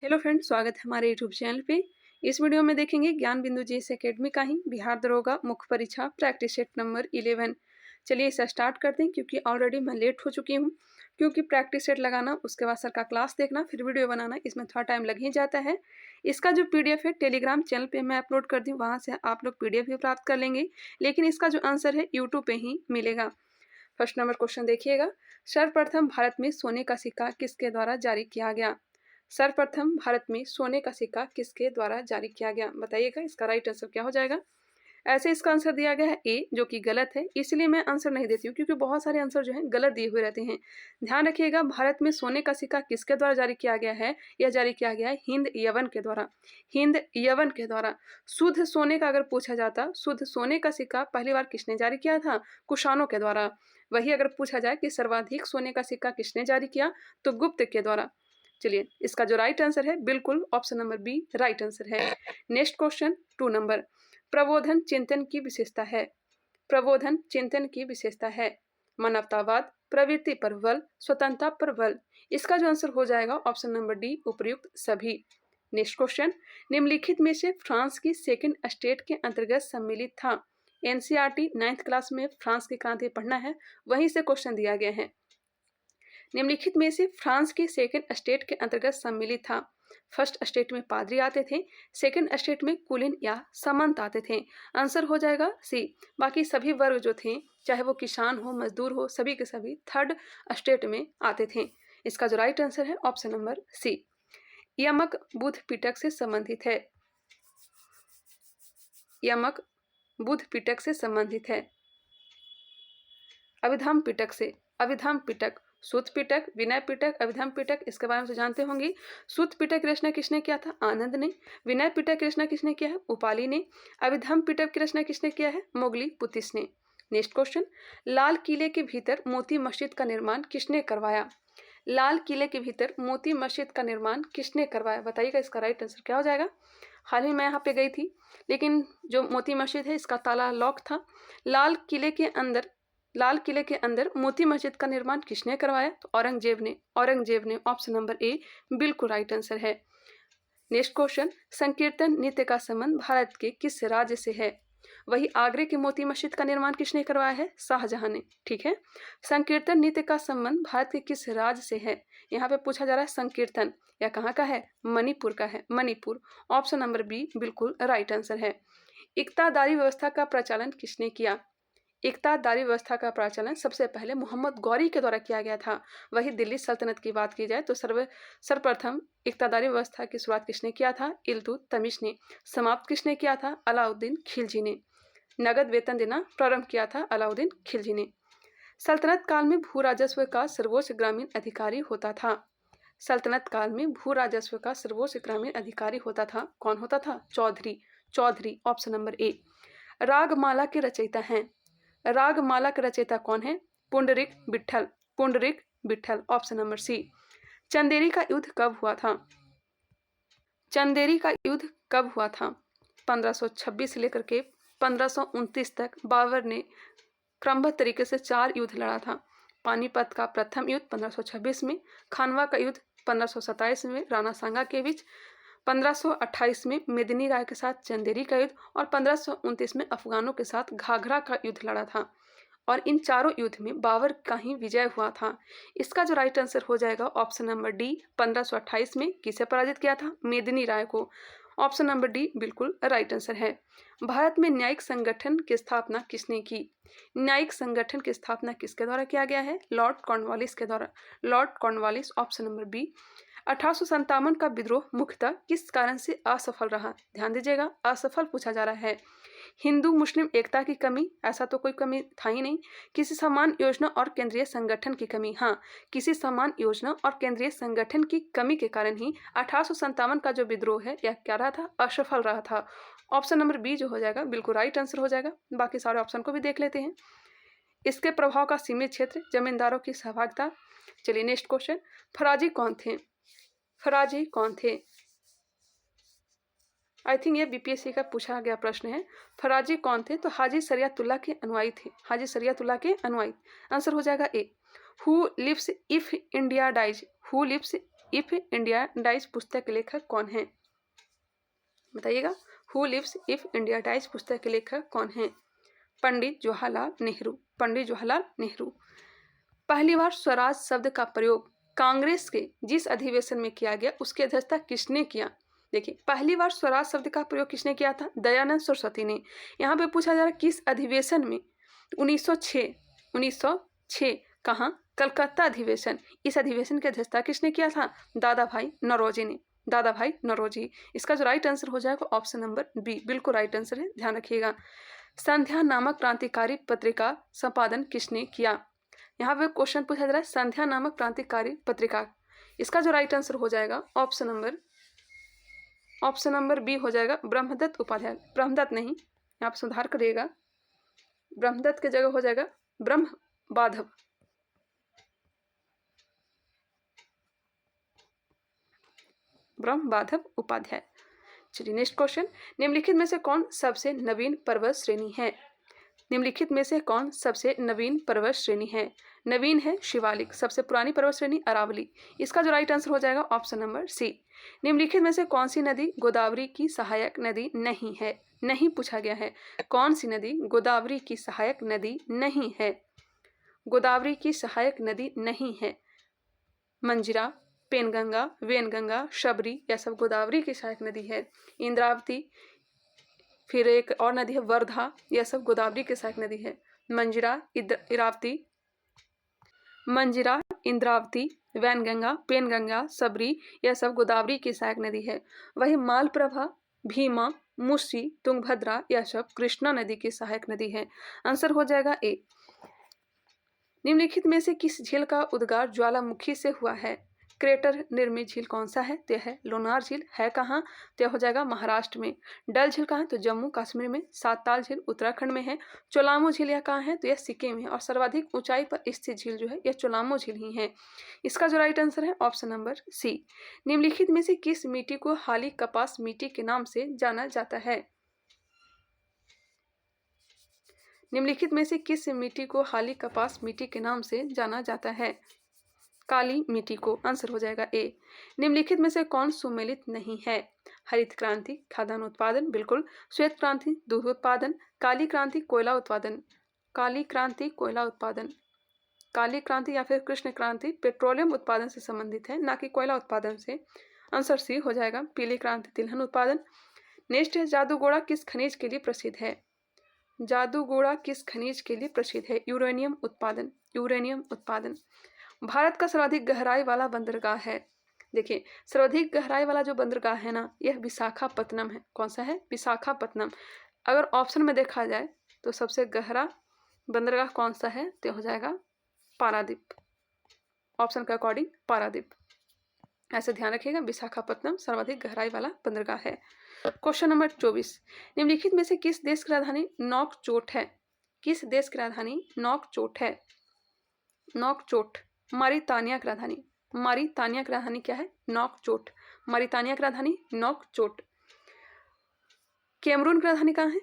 Hello friends, स्वागत है हमारे यूट्यूब चैनल पे। इस वीडियो में देखेंगे ज्ञान बिंदु जीएस एकेडमी का ही बिहार दरोगा मुख्य परीक्षा प्रैक्टिस सेट नंबर 11। चलिए इसे स्टार्ट करते हैं क्योंकि ऑलरेडी मैं लेट हो चुकी हूँ। क्योंकि प्रैक्टिस सेट लगाना, उसके बाद सर का क्लास देखना, फिर वीडियो बनाना, इसमें थोड़ा टाइम लग ही जाता है। इसका जो पीडीएफ है टेलीग्राम चैनल पे मैं अपलोड कर दी, वहाँ से आप लोग पीडीएफ भी प्राप्त कर लेंगे, लेकिन इसका जो आंसर है यूट्यूब पे ही मिलेगा। फर्स्ट नंबर क्वेश्चन देखिएगा। सर्वप्रथम भारत में सोने का सिक्का किसके द्वारा जारी किया गया? सर्वप्रथम भारत में सोने का सिक्का किसके द्वारा जारी किया गया? बताइएगा इसका राइट आंसर क्या हो जाएगा। ऐसे इसका आंसर दिया गया है ए, जो कि गलत है, इसलिए मैं आंसर नहीं देती हूँ क्योंकि बहुत सारे आंसर जो है गलत दिए हुए रहते हैं। ध्यान रखिएगा, भारत में सोने का सिक्का किसके द्वारा जारी किया गया है? यह जारी किया गया है हिंद यवन के द्वारा। हिंद यवन के द्वारा। शुद्ध सोने का अगर पूछा जाता, शुद्ध सोने का सिक्का पहली बार किसने जारी किया था? कुषाणों के द्वारा। वही अगर पूछा जाए कि सर्वाधिक सोने का सिक्का किसने जारी किया, तो गुप्त के द्वारा। चलिए इसका जो राइट आंसर है बिल्कुल option number B right answer है। नेक्स्ट क्वेश्चन 2 नंबर। प्रबोधन चिंतन की विशेषता है। प्रबोधन चिंतन की विशेषता है मानवतावाद, प्रवृत्ति पर बल, स्वतंत्रता पर बल। इसका जो आंसर हो जाएगा ऑप्शन नंबर डी उपयुक्त सभी। Next question. निम्नलिखित में से फ्रांस की सेकंड स्टेट के अंतर्गत सम्मिलित था। एनसीईआरटी 9th क्लास में फ्रांस की क्रांति पढ़ना है, वहीं से क्वेश्चन दिया गया है। निम्नलिखित में से फ्रांस के सेकंड स्टेट के अंतर्गत सम्मिलित था। फर्स्ट स्टेट में पादरी आते थे, सेकंड स्टेट में कुलीन या सामंत आते थे। आंसर हो जाएगा सी। बाकी सभी वर्ग जो थे, चाहे वो किसान हो, मजदूर हो, सभी के सभी थर्ड स्टेट में आते थे। इसका जो राइट आंसर है ऑप्शन नंबर सी। यमक बुध पिटक से संबंधित है। यमक बुध पिटक से संबंधित है। अभिधाम पिटक से। अभिधाम पिटक, सूत पिटक, विनय पिटक, अभिधाम पिटक, इसके बारे में तो जानते होंगे। सूत पिटक की रचना किसने किया था? आनंद ने। विनय पिटक की रचना किसने किया है? उपाली ने। अभिधाम पिटक की रचना किसने किया है? मोगली पुतिस ने। Next question. लाल किले के भीतर मोती मस्जिद का निर्माण किसने करवाया? लाल किले के भीतर मोती मस्जिद का निर्माण किसने करवाया? बताइएगा इसका राइट आंसर क्या हो जाएगा। हाल ही मैं यहाँ पे गई थी, लेकिन जो मोती मस्जिद है इसका ताला लॉक था। लाल किले के अंदर मोती मस्जिद का निर्माण किसने करवाया? तो औरंगजेब ने। औरंगजेब ने। ऑप्शन नंबर ए बिल्कुल राइट आंसर है। Next question. संकीर्तन नृत्य का संबंध भारत के किस राज्य से है? वही आगरे की मोती मस्जिद का निर्माण किसने करवाया है? शाहजहां ने। ठीक है। संकीर्तन नृत्य का संबंध भारत के किस राज्य से है? यहाँ पे पूछा जा रहा है संकीर्तन, या कहाँ का है? मणिपुर का है। मणिपुर। ऑप्शन नंबर बी बिल्कुल राइट आंसर है। इक्तादारी व्यवस्था का प्रचलन किसने किया? इक्तादारी व्यवस्था का प्रचलन सबसे पहले मोहम्मद गौरी के द्वारा किया गया था। वही दिल्ली सल्तनत की बात की जाए तो सर्वप्रथम इक्तादारी व्यवस्था की शुरुआत किसने किया था? इल्तुतमिश ने। समाप्त किसने किया था? अलाउद्दीन खिलजी ने। नगद वेतन देना प्रारंभ किया था अलाउद्दीन खिलजी ने। सल्तनत काल में भू राजस्व का सर्वोच्च ग्रामीण अधिकारी होता था। सल्तनत काल में भू राजस्व का सर्वोच्च ग्रामीण अधिकारी होता था। कौन होता था? Chaudhary. Chaudhary. Option number A. Ragmala के रचयिता हैं। रागमाला के रचयिता कौन है? Pundarik Vitthal. Pundarik Vitthal. Option number C. Chanderi का युद्ध कब हुआ था? चंदेरी का युद्ध कब हुआ था? 1526 से लेकर के 1529 तक बाबर ने क्रमबद्ध तरीके से 4 युद्ध लड़ा था। पानीपत का प्रथम युद्ध 1526 में, खानवा का युद्ध 1527 में राणा सांगा के बीच, 1528 में मेदिनी राय के साथ चंदेरी का युद्ध, और 1529 में अफगानों के साथ घाघरा का युद्ध लड़ा था। और इन चारों युद्ध में बाबर का ही विजय हुआ था। इसका जो राइट आंसर हो जाएगा ऑप्शन नंबर डी। 1528 में किसे पराजित किया था? मेदिनी राय को। ऑप्शन नंबर डी बिल्कुल राइट आंसर है। भारत में न्यायिक संगठन की स्थापना किसने की? न्यायिक संगठन की स्थापना किसके द्वारा किया गया है? लॉर्ड कॉर्नवालिस के द्वारा। Lord Cornwallis. Option number B. 1857 का विद्रोह मुख्यतः किस कारण से असफल रहा? ध्यान दीजिएगा, असफल पूछा जा रहा है। हिंदू मुस्लिम एकता की कमी, ऐसा तो कोई कमी था ही नहीं। किसी समान योजना और केंद्रीय संगठन की कमी, हाँ, किसी समान योजना और केंद्रीय संगठन की कमी के कारण ही 1857 का जो विद्रोह है यह क्या रहा था? असफल रहा था। ऑप्शन नंबर बी जो हो जाएगा बिल्कुल राइट आंसर हो जाएगा। बाकी सारे ऑप्शन को भी देख लेते हैं। इसके प्रभाव का सीमित क्षेत्र, जमींदारों की सहभागिता। चलिए नेक्स्ट क्वेश्चन। फराजी कौन थे? फराजी कौन थे? आई थिंक ये बीपीएससी का पूछा गया प्रश्न है। फराजी कौन थे? तो हाजी शरियतुल्लाह के अनुयायी थे। हाजी शरियतुल्लाह के अनुयायी। आंसर हो जाएगा A. Who lives if India dies? Who lives if India dies पुस्तक के लेखक कौन है? बताइएगा। Who lives if India dies पुस्तक के लेखक कौन है? पंडित जवाहरलाल नेहरू। पंडित जवाहरलाल नेहरू। पहली बार स्वराज शब्द का प्रयोग कांग्रेस के जिस अधिवेशन में किया गया उसकी अध्यक्षता किसने किया? देखिए, पहली बार स्वराज शब्द का प्रयोग किसने किया था? दयानंद सरस्वती ने। यहाँ पे पूछा जा रहा है किस अधिवेशन में? 1906 कहाँ? कलकत्ता अधिवेशन। इस अधिवेशन की अध्यक्षता किसने किया था? दादा भाई नौरोजी ने। दादा भाई नौरोजी। इसका जो राइट आंसर हो जाएगा ऑप्शन नंबर बी, बिल्कुल राइट आंसर है, ध्यान रखिएगा। संध्या नामक क्रांतिकारी पत्रिका संपादन किसने किया? यहाँ पे क्वेश्चन पूछा जा रहा है संध्या नामक क्रांतिकारी पत्रिका। इसका जो राइट आंसर हो जाएगा ऑप्शन नंबर बी हो जाएगा, ब्रह्मदत्त उपाध्याय। ब्रह्मदत्त नहीं, यहाँ पे सुधार करिएगा, ब्रह्मदत्त की जगह हो जाएगा ब्रह्मबाधव। ब्रह्मबाधव उपाध्याय। चलिए नेक्स्ट क्वेश्चन, निम्नलिखित में से कौन सबसे नवीन पर्वत श्रेणी है? निम्नलिखित में से कौन सबसे नवीन पर्वत श्रेणी है? नवीन है शिवालिक। सबसे पुरानी पर्वत श्रेणी अरावली। इसका जो राइट आंसर हो जाएगा ऑप्शन नंबर सी। निम्नलिखित में से कौन सी नदी गोदावरी की सहायक नदी नहीं है? नहीं पूछा गया है। कौन सी नदी गोदावरी की सहायक नदी नहीं है? गोदावरी की सहायक नदी नहीं है। मंजिरा, पेनगंगा, वेनगंगा, शबरी, यह सब गोदावरी की सहायक नदी है। इंद्रावती, फिर एक और नदी है वर्धा, यह सब गोदावरी की सहायक नदी है। मंजिरा, इंद्रावती, वैनगंगा, पेनगंगा, सबरी, यह सब गोदावरी की सहायक नदी है। वही मालप्रभा, भीमा, मुसी, तुंगभद्रा, यह सब कृष्णा नदी की सहायक नदी है। आंसर हो जाएगा ए। निम्नलिखित में से किस झील का उद्गार ज्वालामुखी से हुआ है? क्रेटर निर्मित झील कौन सा है? तो यह है लोनार झील। है कहाँ? तो यह हो जाएगा महाराष्ट्र में। डल झील कहाँ है? तो जम्मू कश्मीर में। सातताल झील उत्तराखंड में है। चोलामो झील यह कहाँ है? तो यह सिक्किम में है। और सर्वाधिक ऊंचाई पर स्थित झील जो है यह चोलामो झील ही है। इसका जो राइट आंसर है ऑप्शन नंबर सी। निम्नलिखित में से किस मिट्टी को हाली कपास मिट्टी के नाम से जाना जाता है? निम्नलिखित में से किस मिट्टी को हाली कपास मिट्टी के नाम से जाना जाता है? काली मिट्टी को। आंसर हो जाएगा ए। निम्नलिखित में से कौन सुमेलित नहीं है? हरित क्रांति खाद्यान्न उत्पादन, बिल्कुल। श्वेत क्रांति दूध उत्पादन, काली क्रांति कोयला उत्पादन। काली क्रांति कोयला उत्पादन। काली क्रांति या फिर कृष्ण क्रांति पेट्रोलियम उत्पादन से संबंधित है, ना कि कोयला उत्पादन से। आंसर सी हो जाएगा। पीली क्रांति तिलहन उत्पादन। नेक्स्ट है जादूगोड़ा किस खनिज के लिए प्रसिद्ध है? जादूगोड़ा किस खनिज के लिए प्रसिद्ध है? यूरेनियम उत्पादन। यूरेनियम उत्पादन। भारत का सर्वाधिक गहराई वाला बंदरगाह है। देखिए, सर्वाधिक गहराई वाला जो बंदरगाह है ना, यह विशाखापत्तनम है। कौन सा है? विशाखापत्तनम। अगर ऑप्शन में देखा जाए तो सबसे गहरा बंदरगाह कौन सा है? तो हो जाएगा पारादीप। ऑप्शन के अकॉर्डिंग पारादीप। ऐसे ध्यान रखिएगा, विशाखापत्तनम सर्वाधिक गहराई वाला बंदरगाह है। क्वेश्चन नंबर 24, निम्नलिखित में से किस देश की राजधानी नौकचोट है? किस देश की राजधानी नौकचोट है? नौकचोट मारितानिया की राजधानी। मारितानिया की राजधानी क्या है? नौकचोट। मारितानिया की राजधानी नौकचोट। कैमरून की राजधानी कहाँ है?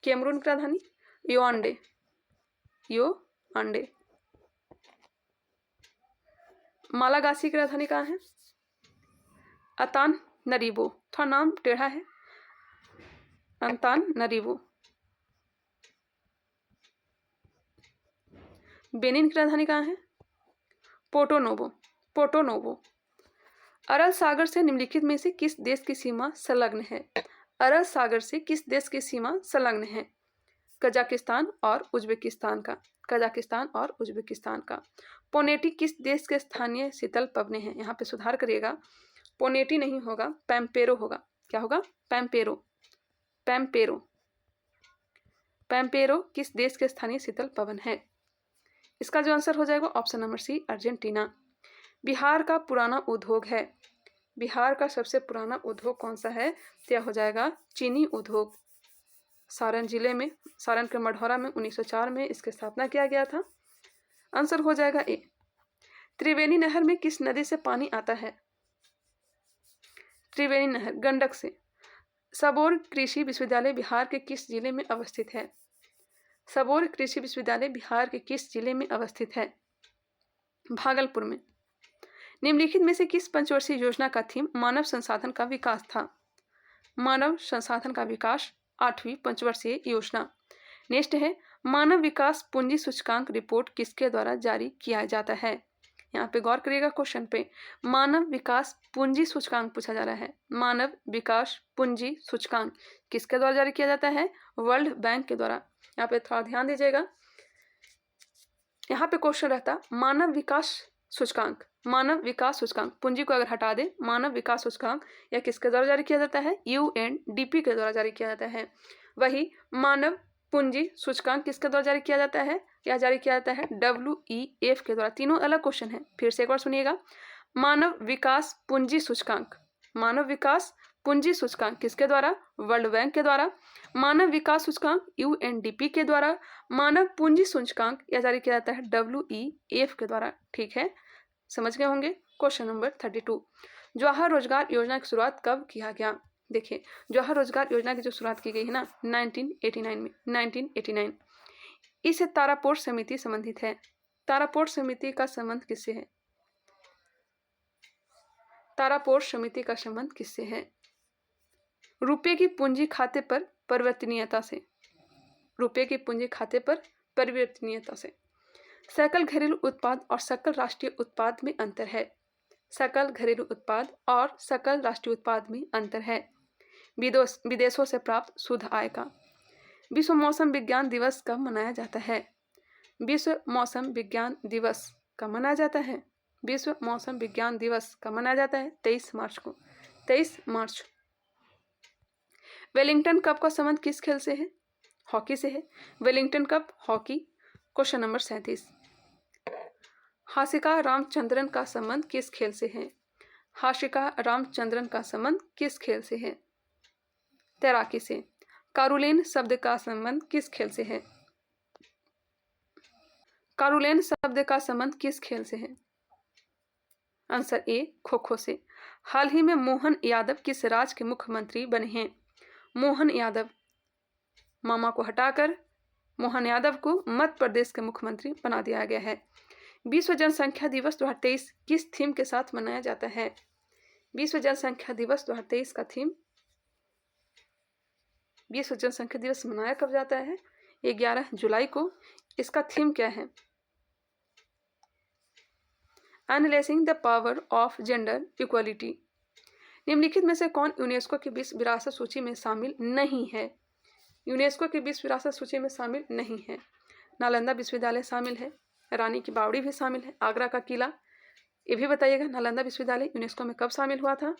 कैमरून की राजधानी योआंडे। योआंडे। मालागासी की राजधानी कहाँ है? अतान नरीबो। थोड़ा नाम टेढ़ा है। अंतान नरीबो। बेनिन की राजधानी कहाँ है? Porto Novo. Porto Novo. Aral सागर से निम्नलिखित में से किस देश की सीमा संलग्न है? अरल सागर से किस देश की सीमा संलग्न है? कजाकिस्तान और उज्बेकिस्तान का। कजाकिस्तान और उज्बेकिस्तान का। पोनेटी किस देश के स्थानीय शीतल पवने हैं? यहाँ पे सुधार करिएगा, पोनेटी नहीं होगा, पैम्पेरो होगा। क्या होगा? पैम्पेरो। पैम्पेरो। पैम्पेरो किस देश के स्थानीय शीतल पवन है? इसका जो आंसर हो जाएगा ऑप्शन नंबर सी, अर्जेंटीना। बिहार का पुराना उद्योग है। बिहार का सबसे पुराना उद्योग कौन सा है? क्या हो जाएगा? चीनी उद्योग। सारण जिले में, सारण के मढ़ौरा में 1904 में इसकी स्थापना किया गया था। आंसर हो जाएगा ए। त्रिवेणी नहर में किस नदी से पानी आता है? त्रिवेणी नहर गंडक से। सबौर कृषि विश्वविद्यालय बिहार के किस जिले में अवस्थित है? सबौर कृषि विश्वविद्यालय बिहार के किस जिले में अवस्थित है? भागलपुर में। निम्नलिखित में से किस पंचवर्षीय योजना का थीम मानव संसाधन का विकास था? मानव संसाधन का विकास 8वीं पंचवर्षीय योजना। नेक्स्ट है मानव विकास पूंजी सूचकांक रिपोर्ट किसके द्वारा जारी किया जाता है? यहाँ पे गौर करिएगा क्वेश्चन पे, मानव विकास पूंजी सूचकांक पूछा जा रहा है। मानव विकास पूंजी सूचकांक किसके द्वारा जारी किया जाता है? वर्ल्ड बैंक के द्वारा। यहाँ पे थोड़ा ध्यान दीजिएगा, यहाँ पे क्वेश्चन रहता मानव विकास सूचकांक, मानव विकास सूचकांक, पूंजी को अगर हटा दे, मानव विकास सूचकांक या किसके द्वारा जारी किया जाता है? UNDP के द्वारा जारी किया जाता है। वही मानव पूंजी सूचकांक किसके द्वारा जारी किया जाता है? या जारी किया जाता है WEF के द्वारा। तीनों अलग क्वेश्चन है, फिर से एक बार सुनिएगा। मानव विकास पूंजी सूचकांक, मानव विकास पूंजी सूचकांक किसके द्वारा? वर्ल्ड बैंक के द्वारा। मानव विकास सूचकांक UNDP के द्वारा। मानव पूंजी सूचकांक या जारी किया जाता है WEF के द्वारा। ठीक है, समझ गए होंगे। क्वेश्चन नंबर 32, जवाहर रोजगार योजना की शुरुआत कब किया गया? देखिए, जवाहर रोजगार योजना की जो शुरुआत की गई है ना 1989 में, 1989। इससे तारापोर समिति संबंधित है। तारापोर समिति का संबंध किससे है? तारापोर समिति का संबंध किससे है? रुपये की पूंजी खाते पर परिवर्तनीयता से, रुपये की पूंजी खाते पर परिवर्तनीयता से। सकल घरेलू उत्पाद और सकल राष्ट्रीय उत्पाद में अंतर है। सकल घरेलू उत्पाद और सकल राष्ट्रीय उत्पाद में अंतर है। विदेशों से प्राप्त शुद्ध आय का। विश्व मौसम विज्ञान दिवस कब मनाया जाता है? विश्व मौसम विज्ञान दिवस कब मनाया जाता है? विश्व मौसम विज्ञान दिवस कब मनाया जाता है? 23 मार्च को, 23 मार्च। वेलिंगटन कप का संबंध किस खेल से है? हॉकी से है। Wellington cup hockey. Question number 37, Hashika Ramachandran का संबंध किस खेल से है? हाशिका रामचंद्रन का संबंध किस खेल से है? तैराकी से। कारुलेन शब्द का संबंध किस खेल से है? कारुलेन शब्द का संबंध किस खेल से है? आंसर ए, खो खो से। हाल ही में मोहन यादव किस राज्य के मुख्यमंत्री बने हैं? मोहन यादव, मामा को हटाकर मोहन यादव को मध्य प्रदेश के मुख्यमंत्री बना दिया गया है। विश्व जनसंख्या दिवस 2023 किस थीम के साथ मनाया जाता है? विश्व जनसंख्या दिवस 2023 का थीम, विश्व जनसंख्या दिवस मनाया कब जाता है? 11 जुलाई को। इसका थीम क्या है? Unleashing the power of gender equality. निम्नलिखित में से कौन यूनेस्को की विश्व विरासत सूची में शामिल नहीं है? यूनेस्को की विश्व विरासत सूची में शामिल नहीं है। नालंदा विश्वविद्यालय शामिल है, रानी की बावड़ी भी शामिल है, आगरा का किला। ये भी बताइएगा, नालंदा विश्वविद्यालय यूनेस्को में कब शामिल हुआ था?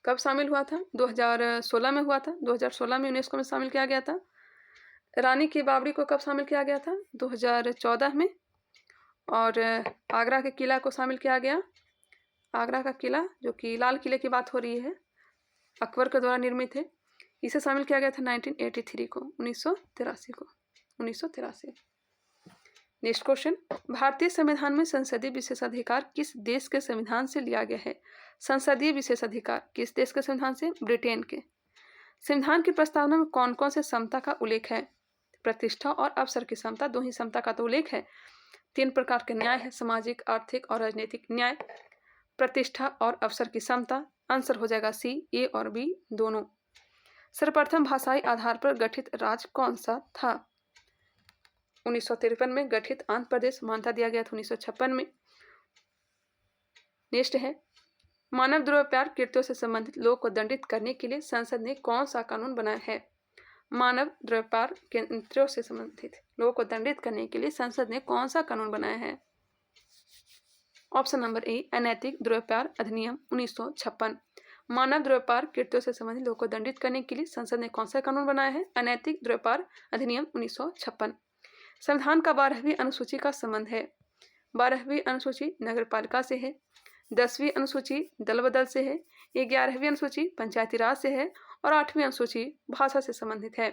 कब शामिल हुआ था? 2016 में हुआ था। 2016 में यूनेस्को में शामिल किया गया था। रानी की बावड़ी को कब शामिल किया गया था? 2014 में। और आगरा के किला को शामिल किया गया। आगरा का किला, जो कि लाल किले की बात हो रही है, अकबर के द्वारा निर्मित है, इसे शामिल किया गया था 1983 को, 1983 को, 1983। नेक्स्ट क्वेश्चन, भारतीय संविधान में संसदीय विशेषाधिकार किस देश के संविधान से लिया गया है? संसदीय विशेषाधिकार किस देश के संविधान से? ब्रिटेन के। संविधान की प्रस्तावना में कौन कौन से समता का उल्लेख है? प्रतिष्ठा और अवसर की समता, दो ही समता का तो उल्लेख है। 3 प्रकार के न्याय है, सामाजिक, आर्थिक और राजनीतिक न्याय। प्रतिष्ठा और अवसर की समता, आंसर हो जाएगा सी, ए और बी दोनों। सर्वप्रथम भाषाई आधार पर गठित राज्य कौन सा था? 1953 में गठित आंध्र प्रदेश, मान्यता दिया गया था 1956 में। नेक्स्ट है, मानव दुर्व्यवहार कृत्यों से संबंधित लोगों को दंडित करने के लिए संसद ने कौन सा कानून बनाया है? मानव दुर्व्यवहार कृत्यों से संबंधित लोगों को दंडित करने के लिए संसद ने कौन सा कानून बनाया है? ऑप्शन नंबर ए, अनैतिक दुर्व्यवहार अधिनियम 1956। मानव दुर्व्यवहार कृत्यों से संबंधित लोगों को दंडित करने के लिए संसद ने कौन सा कानून बनाया है? अनैतिक दुर्व्यवहार अधिनियम 1956। संविधान का 12वीं अनुसूची का संबंध है। 12वीं अनुसूची नगरपालिका से है, 10वीं अनुसूची दल बदल से है, 11वीं अनुसूची पंचायती राज से है और 8वीं अनुसूची भाषा से संबंधित है।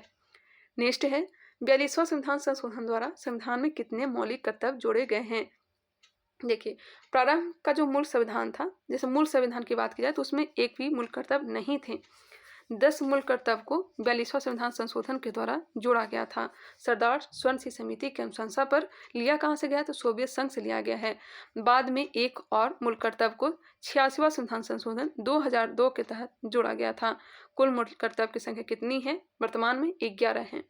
नेक्स्ट है, 42वां संविधान संशोधन द्वारा संविधान में कितने मौलिक कर्तव्य जोड़े गए हैं? देखिए, प्रारंभ का जो मूल संविधान था, जैसे मूल संविधान की बात की जाए तो उसमें एक भी मूल कर्तव्य नहीं थे। 10 मूल कर्तव्य को 42वां संविधान संशोधन के द्वारा जोड़ा गया था। सरदार स्वर्ण सिंह समिति की अनुशंसा पर लिया कहाँ से गया, तो सोवियत संघ से लिया गया है। बाद में एक और मूल कर्तव्य को 86वां संविधान संशोधन 2002 के तहत जोड़ा गया था। कुल मूल कर्तव्य की संख्या कितनी है, वर्तमान में 11 है।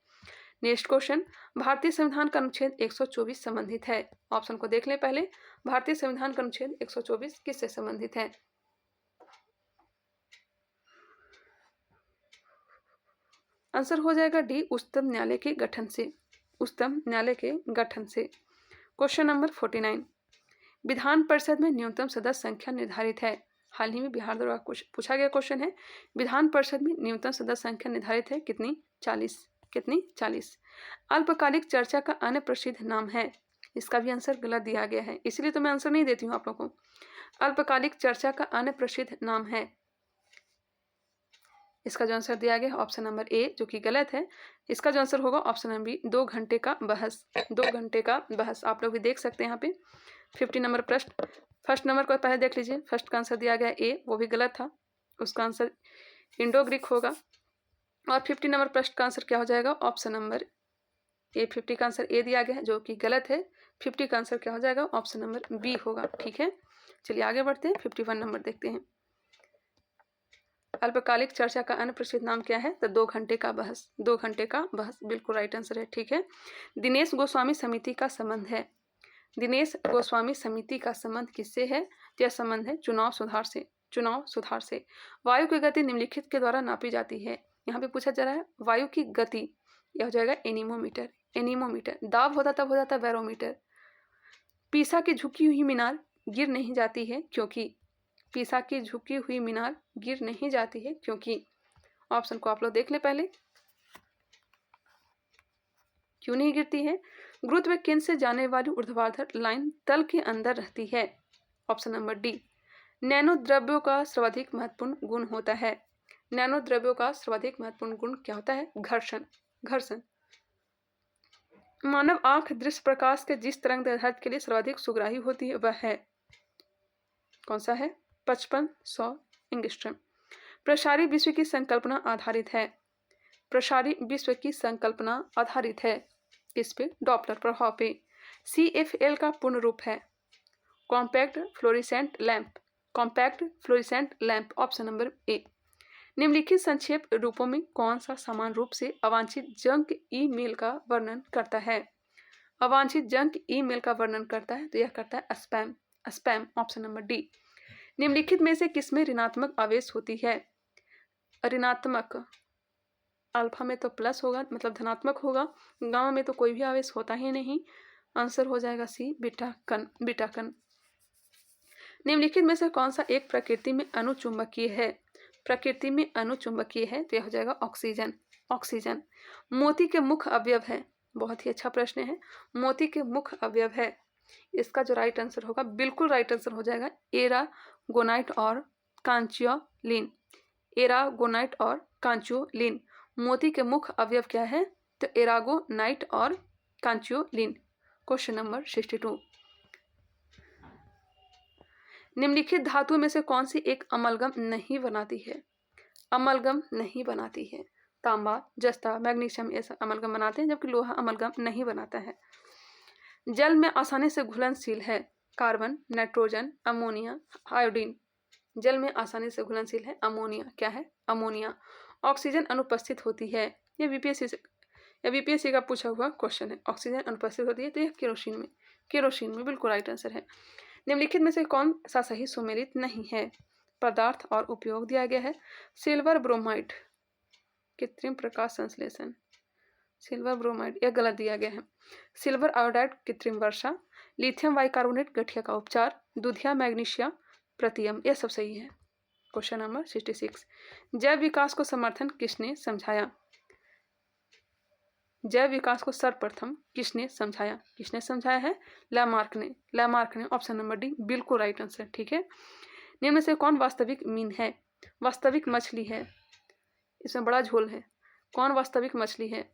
नेक्स्ट क्वेश्चन, भारतीय संविधान का अनुच्छेद 124 संबंधित है। ऑप्शन को देख लें पहले। भारतीय संविधान का अनुच्छेद 124 किससे संबंधित है? आंसर हो जाएगा डी, उच्चतम न्यायालय के गठन से। उच्चतम न्यायालय के गठन से। क्वेश्चन नंबर 49, विधान परिषद में न्यूनतम सदस्य संख्या निर्धारित है। हाल ही में बिहार द्वारा पूछा गया क्वेश्चन है। विधान परिषद में न्यूनतम सदस्य संख्या निर्धारित है कितनी? 40। कितनी? 40। अल्पकालिक चर्चा का अन्य प्रसिद्ध नाम है। इसका भी आंसर गलत दिया गया है, इसलिए तो मैं आंसर नहीं देती हूँ आप लोगों को। अल्पकालिक चर्चा का अन्य प्रसिद्ध नाम है। इसका जो आंसर दिया गया है ऑप्शन नंबर ए, जो कि गलत है। इसका जो आंसर होगा ऑप्शन नंबर बी, 2 घंटे का बहस। 2 घंटे का बहस आप लोग भी देख सकते हैं यहाँ पे। 50 नंबर प्रश्न, फर्स्ट नंबर को पहले देख लीजिए। फर्स्ट का आंसर दिया गया ए, वो भी गलत था। उसका आंसर इंडो ग्रीक होगा। और 50 नंबर प्रश्न का आंसर क्या हो जाएगा? ऑप्शन नंबर ए। 50 का आंसर ए दिया गया है, जो कि गलत है। 50 का आंसर क्या हो जाएगा? ऑप्शन नंबर बी होगा। ठीक है, चलिए आगे बढ़ते हैं। 51 नंबर देखते हैं। अल्पकालिक चर्चा का अन्य प्रसिद्ध नाम क्या है? तो 2 घंटे का बहस। 2 घंटे का बहस बिल्कुल राइट आंसर है। ठीक है, दिनेश गोस्वामी समिति का संबंध है। दिनेश गोस्वामी समिति का संबंध किससे है? यह संबंध है चुनाव सुधार से। चुनाव सुधार से। वायु की गति निम्नलिखित के द्वारा नापी जाती है। यहाँ पे पूछा जा रहा है वायु की गति, यह हो जाएगा एनीमोमीटर। एनीमोमीटर। दाब होता तब हो जाता बैरोमीटर। पीसा की झुकी हुई मीनार गिर नहीं जाती है क्योंकि। पीसा की झुकी हुई मीनार गिर नहीं जाती है क्योंकि। ऑप्शन को आप लोग देख ले पहले। क्यों नहीं गिरती है? गुरुत्व केंद्र से जाने वाली ऊर्ध्वाधर लाइन तल के अंदर रहती है। Option number D. नैनो द्रव्यों का सर्वाधिक महत्वपूर्ण गुण होता है। नैनो द्रव्यों का सर्वाधिक महत्वपूर्ण गुण क्या होता है? घर्षण। घर्षण। मानव आंख दृश्य प्रकाश के जिस तरंग दैर्ध्य के लिए सर्वाधिक सुग्राही होती है वह है, कौन सा है? 5500 एंगस्ट्रॉम। प्रसारी विश्व की संकल्पना आधारित है। प्रसारी विश्व की संकल्पना आधारित है किस पे? डॉपलर प्रभाव पे। CFL का पूर्ण रूप है compact fluorescent lamp. Compact fluorescent lamp. Option number ए। निम्नलिखित संक्षेप रूपों में कौन सा समान रूप से अवांछित जंक ईमेल का वर्णन करता है? अवांछित जंक ईमेल का वर्णन करता है तो यह करता है spam. Spam. Option number D. निम्नलिखित में से किसमें ऋणात्मक आवेश होती है? ऋणात्मक। अल्फा में तो प्लस होगा, मतलब धनात्मक होगा। गामा में तो कोई भी आवेश होता ही नहीं। आंसर हो जाएगा सी, बीटा कण। बीटा कण। निम्नलिखित में से कौन सा एक प्रकृति में अनुचुंबकीय है? प्रकृति में अनुचुंबकीय है तो यह हो जाएगा ऑक्सीजन। ऑक्सीजन। मोती के मुख्य अवयव है। बहुत ही अच्छा प्रश्न है। मोती के मुख्य अवयव है। इसका जो राइट आंसर होगा, बिल्कुल राइट आंसर हो जाएगा एरागोनाइट और कांचियोलिन। एरागोनाइट और कांचियोलिन। मोती के मुख्य अवयव क्या है? तो एरागोनाइट और कांचियोलिन। Question number 62। निम्नलिखित धातुओं में से कौन सी एक अमलगम नहीं बनाती है? अमलगम नहीं बनाती है। तांबा, जस्ता, मैग्नीशियम ऐसा अमलगम बनाते हैं, जबकि लोहा अमलगम नहीं बनाता है। जल में आसानी से घुलनशील है। Carbon, nitrogen, ammonia, iodine. जल में आसानी से घुलनशील है अमोनिया। क्या है? अमोनिया। ऑक्सीजन अनुपस्थित होती है। यह बीपीएससी का पूछा हुआ क्वेश्चन है। ऑक्सीजन अनुपस्थित होती है तो यह केरोसिन में। केरोसिन में बिल्कुल राइट आंसर है। निम्नलिखित में से कौन सा सही सुमेलित नहीं है? पदार्थ और उपयोग दिया गया है। सिल्वर ब्रोमाइड कृत्रिम प्रकाश संश्लेषण। सिल्वर ब्रोमाइड यह गलत दिया गया है। सिल्वर आयोडाइड कृत्रिम वर्षा। लिथियम बाइकार्बोनेट गठिया का उपचार। दूधिया मैग्नीशिया प्रतियम। यह सब सही है। Question number 66। जैव विकास को समर्थन किसने समझाया? जैव विकास को सर्वप्रथम किसने समझाया? किसने समझाया है? लैमार्क ने। लैमार्क ने। ऑप्शन नंबर डी बिल्कुल राइट आंसर। ठीक है, निम्न में से कौन वास्तविक मीन है? वास्तविक मछली है। इसमें बड़ा झोल है। कौन वास्तविक मछली है?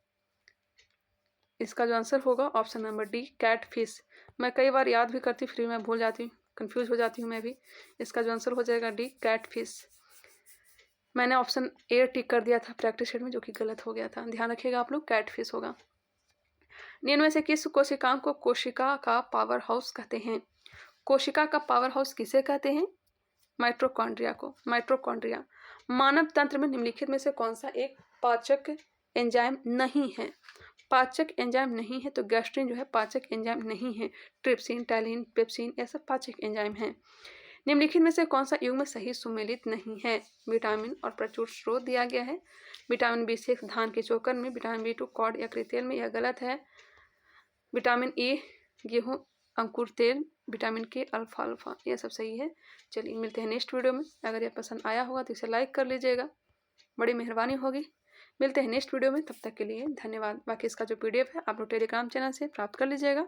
इसका जो आंसर होगा option number D, catfish. मैं कई बार याद भी करती फिर मैं भूल जाती हूँ, कंफ्यूज हो जाती हूँ मैं भी। इसका जो आंसर हो जाएगा डी, कैट फिश। मैंने ऑप्शन ए टिक कर दिया था प्रैक्टिस शीट में, जो कि गलत हो गया था। ध्यान रखिएगा आप लोग, कैटफिश होगा। निम्न में से किस कोशिकांग को कोशिका का पावर हाउस कहते हैं? कोशिका का पावर हाउस किसे कहते हैं? माइटोकॉन्ड्रिया को। माइटोकॉन्ड्रिया। मानव तंत्र में निम्नलिखित में से कौन सा एक पाचक एंजाइम नहीं है? पाचक एंजाइम नहीं है तो गैस्ट्रिन जो है पाचक एंजाइम नहीं है। ट्रिप्सिन, टैलिन, पेप्सिन ये सब पाचक एंजाइम हैं। निम्नलिखित में से कौन सा युग्म सही सुमेलित नहीं है? विटामिन और प्रचुर स्रोत दिया गया है। विटामिन B6 धान के चोकर में, विटामिन B2 कॉड या तेल में, यह गलत है। विटामिन E गेहूं अंकुर तेल, विटामिन के अल्फा, यह सब सही है। चलिए मिलते हैं नेक्स्ट वीडियो में। अगर यह पसंद आया होगा तो इसे लाइक कर लीजिएगा, बड़ी मेहरबानी होगी। मिलते हैं नेक्स्ट वीडियो में, तब तक के लिए धन्यवाद। बाकी इसका जो PDF है आप लोग टेलीग्राम चैनल से प्राप्त कर लीजिएगा।